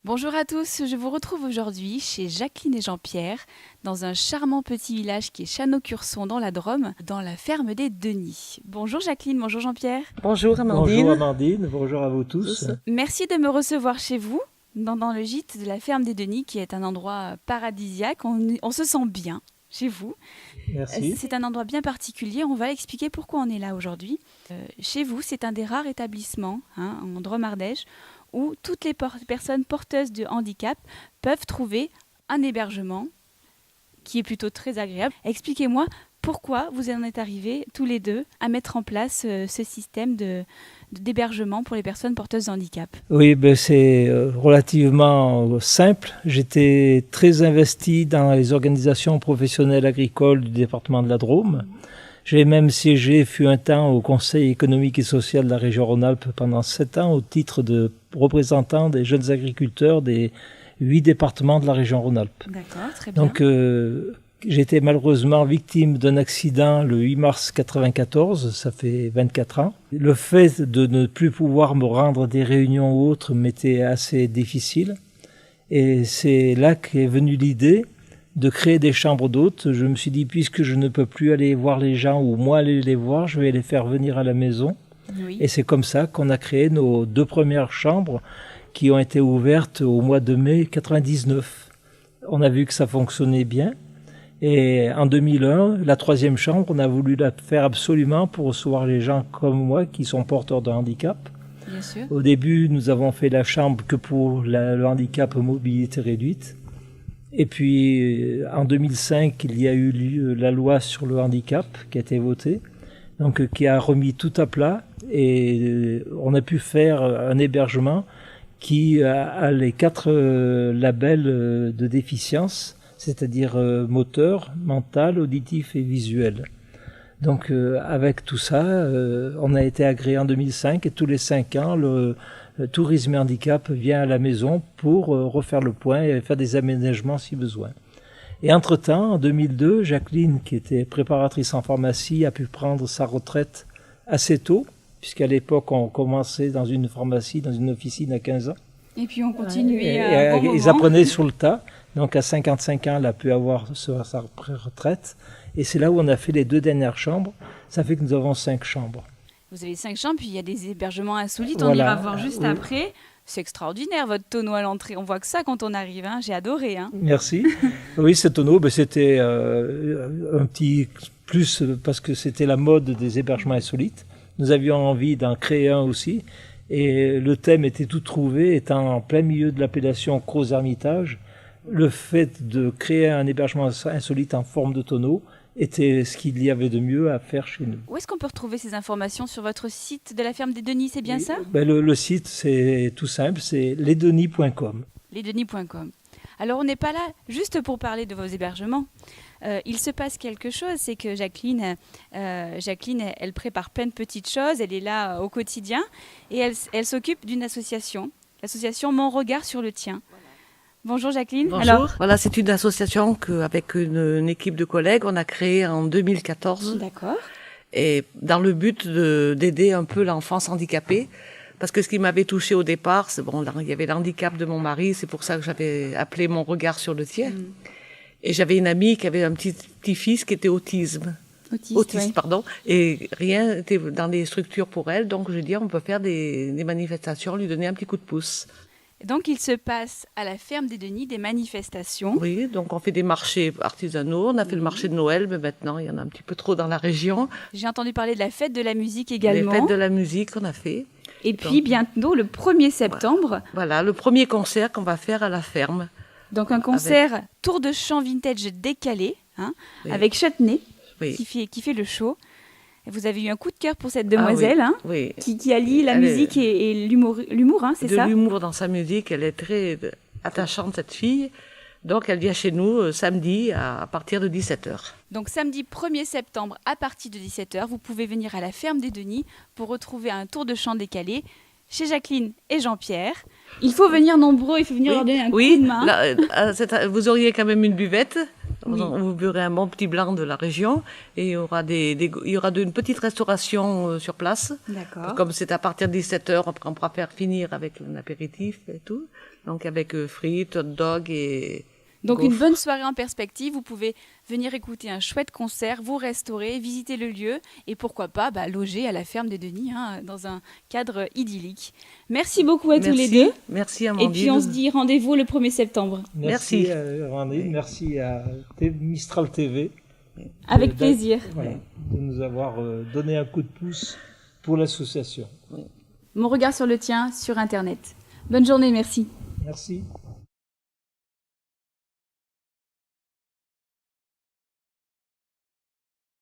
Bonjour à tous, je vous retrouve aujourd'hui chez Jacqueline et Jean-Pierre, dans un charmant petit village qui est Chano-Curson dans la Drôme, dans la ferme des Denis. Bonjour Jacqueline, bonjour Jean-Pierre. Bonjour Amandine. Bonjour Amandine, bonjour à vous tous. Merci de me recevoir chez vous, dans le gîte de la ferme des Denis, qui est un endroit paradisiaque. On se sent bien chez vous. Merci. C'est un endroit bien particulier, on va expliquer pourquoi on est là aujourd'hui. Chez vous, c'est un des rares établissements en Drôme-Ardèche où toutes les personnes porteuses de handicap peuvent trouver un hébergement qui est plutôt très agréable. Expliquez-moi pourquoi vous en êtes arrivés tous les deux à mettre en place ce système d'hébergement pour les personnes porteuses de handicap. Oui, c'est relativement simple. J'étais très investi dans les organisations professionnelles agricoles du département de la Drôme. J'ai même siégé, fut un temps, au Conseil économique et social de la région Rhône-Alpes pendant 7 ans au titre de représentant des jeunes agriculteurs des 8 départements de la région Rhône-Alpes. D'accord, très bien. Donc, j'ai été malheureusement victime d'un accident le 8 mars 1994, ça fait 24 ans. Le fait de ne plus pouvoir me rendre à des réunions ou autres m'était assez difficile. Et c'est là qu'est venue l'idée de créer des chambres d'hôtes. Je me suis dit, puisque je ne peux plus aller voir les gens ou moi aller les voir, je vais les faire venir à la maison. Oui. Et c'est comme ça qu'on a créé nos 2 premières chambres qui ont été ouvertes au mois de mai 1999. On a vu que ça fonctionnait bien. Et en 2001, la 3e chambre, on a voulu la faire absolument pour recevoir les gens comme moi qui sont porteurs de handicap. Bien sûr. Au début, nous avons fait la chambre que pour le handicap mobilité réduite. Et puis, en 2005, il y a eu la loi sur le handicap qui a été votée, donc qui a remis tout à plat. Et on a pu faire un hébergement qui a les 4 labels de déficience, c'est-à-dire moteur, mental, auditif et visuel. Donc avec tout ça, on a été agréé en 2005 et tous les 5 ans, le tourisme et handicap vient à la maison pour refaire le point et faire des aménagements si besoin. Et entre-temps, en 2002, Jacqueline, qui était préparatrice en pharmacie, a pu prendre sa retraite assez tôt, puisqu'à l'époque, on commençait dans une pharmacie, dans une officine à 15 ans. Et puis on continuait Ils apprenaient sur le tas. Donc à 55 ans, elle a pu avoir sa retraite. Et c'est là où on a fait les 2 dernières chambres. Ça fait que nous avons 5 chambres. Vous avez 5 chambres, puis il y a des hébergements insolites. Voilà. On ira voir juste Oui. après. C'est extraordinaire, votre tonneau à l'entrée. On voit que ça quand on arrive. J'ai adoré. Merci. Oui, ce tonneau, c'était un petit plus parce que c'était la mode des hébergements insolites. Nous avions envie d'en créer un aussi. Et le thème était tout trouvé, étant en plein milieu de l'appellation Crozes-Hermitage. Le fait de créer un hébergement insolite en forme de tonneau était ce qu'il y avait de mieux à faire chez nous. Où est-ce qu'on peut retrouver ces informations sur votre site de la ferme des Denis, c'est bien ça? Le site, c'est tout simple, c'est lesdenis.com. Lesdenis.com. Alors on n'est pas là juste pour parler de vos hébergements. Il se passe quelque chose, c'est que Jacqueline, elle prépare plein de petites choses, elle est là au quotidien et elle s'occupe d'une association, l'association Mon Regard sur le Tien. Bonjour Jacqueline. Bonjour. Alors, voilà, c'est une association qu'avec une équipe de collègues, on a créée en 2014. D'accord. Et dans le but d'aider un peu l'enfance handicapée. Parce que ce qui m'avait touchée au départ, il y avait l'handicap de mon mari, c'est pour ça que j'avais appelé Mon Regard sur le Tien. Et j'avais une amie qui avait un petit-fils qui était autiste, Oui. pardon. Et rien n'était dans les structures pour elle, donc je dis on peut faire des manifestations, lui donner un petit coup de pouce. Donc, il se passe à la ferme des Denis des manifestations. Oui, donc on fait des marchés artisanaux. On a fait le marché de Noël, mais maintenant, il y en a un petit peu trop dans la région. J'ai entendu parler de la fête de la musique également. Les fêtes de la musique qu'on a fait. Et puis, bientôt, le 1er septembre. Voilà, le premier concert qu'on va faire à la ferme. Donc, un concert tour de chant vintage décalé, Oui. avec Chutney, Oui. qui fait le show. Vous avez eu un coup de cœur pour cette demoiselle, oui. Qui allie la musique et l'humour, c'est ça? De l'humour dans sa musique, elle est très attachante, cette fille. Donc, elle vient chez nous samedi à partir de 17h. Donc, samedi 1er septembre, à partir de 17h, vous pouvez venir à la ferme des Denis pour retrouver un tour de chant décalé chez Jacqueline et Jean-Pierre. Il faut venir nombreux, il faut venir leur donner un coup de main. Là, vous auriez quand même une buvette Oui. Vous verrez un bon petit blanc de la région et il y aura une petite restauration sur place. D'accord. Comme c'est à partir de 17h, on pourra faire finir avec un apéritif et tout. Donc avec frites, hot dog et Donc gaufres. une bonne soirée en perspective, vous pouvez venir écouter un chouette concert, vous restaurer, visiter le lieu et pourquoi pas loger à la ferme des Denis dans un cadre idyllique. Merci beaucoup à tous les deux. Merci Et Amandine. puis on se dit rendez-vous le 1er septembre. Merci, Merci. Amandine, merci à Mistral TV. Avec plaisir. Voilà, de nous avoir donné un coup de pouce pour l'association. Mon regard sur le tien sur Internet. Bonne journée, merci. Merci.